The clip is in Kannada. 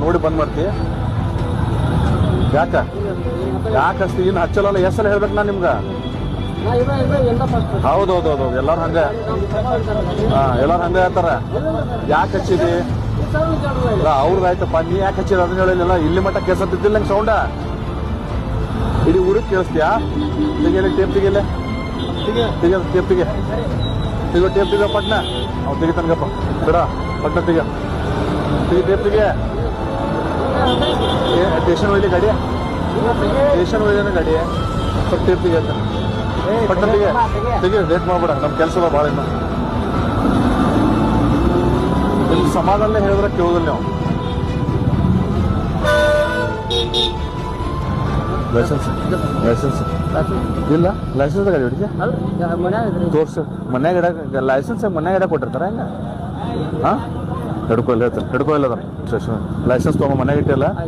ನೋಡಿ ಬಂದ್ ಮಾಡ್ತಿ ಯಾಕೆ ಹಚ್ತಿ ಇನ್ನು ಹಚ್ಚಲ್ಲ ಎಷ್ಟು ಸಲ ಹೇಳ್ಬೇಕು ನಾನು ನಿಮ್ಗೆ ಹೌದೌದೌದು ಎಲ್ಲಾರು ಹಂಗೆ ಎಲ್ಲಾರು ಹಂಗೆ ಹೇಳ್ತಾರ ಯಾಕೆ ಹಚ್ಚಿದಿ ಅವ್ರದ್ದಾಯ್ತಪ್ಪ ನೀ ಯಾಕೆ ಹಚ್ಚಿದ ಅದನ್ನ ಹೇಳಿಲ್ಲ ಇಲ್ಲಿ ಮಟ್ಟ ಕೇಸ್ ಹತ್ತಿದ್ದಿಲ್ಲ ನಂಗೆ ಸೌಂಡ ಇಡೀ ಊರಿಗೆ ಕೇಳಿಸ್ತೀಯಾ ತೆಗಿಯಲ್ಲ ಟೇಪ್ ತೆಗಿಯಲ್ಲ ಟೇಪ್ ತೆಗಿಯೋ ಪಟ್ನ ಅವ್ನು ತೆಗಿತಾನಗಪ್ಪ ಬಿಡ ಪಟ್ನ ತೆಗಿಯ ಟೇಪ್ ತೆಗಿಯ ಸ್ಟೇಷನ್ ಒಯ್ಲಿ ಗಾಡಿ ಸ್ಟೇಷನ್ ಒಯ್ದೇನ ಗಾಡಿ ಸ್ವಲ್ಪ ಟೇಪ್ ತೆಗಿಯತ್ತ ಪಟ್ನ ತೆಗಿಯ ಲೇಟ್ ಮಾಡ್ಬೇಡ ನಮ್ಮ ಕೆಲಸದ ಭಾಳ ಇನ್ನು ನಿಮ್ಮ ಸಮಾಧಾನ ಹೇಳಿದ್ರೆ ಕೇಳೋದಿಲ್ಲ ನೀವು ಲೈಸೆನ್ಸ್ ಇಲ್ಲ ಲೈಸೆನ್ಸ್ ಗಾಡಿ ಹೊಡಿದ್ಯಾ ತೋರ್ಸು ಮನ್ಯಾಗ ಲೈಸೆನ್ಸ್ ಮನ್ಯಾಗ ಕೊಟ್ಟಿರ್ತಾರ ಹೆಂಗ ಹಾಂ ಹಿಡ್ಕೊಲ್ಲ ಹೇಳ್ತಾರೆ ಹಿಡ್ಕೊಲ್ಲ ಅದ ಲೈಸೆನ್ಸ್ ತೊಗೊಂಡು ಮನ್ಯಾಗ ಇಟ್ಟಿಲ್ಲ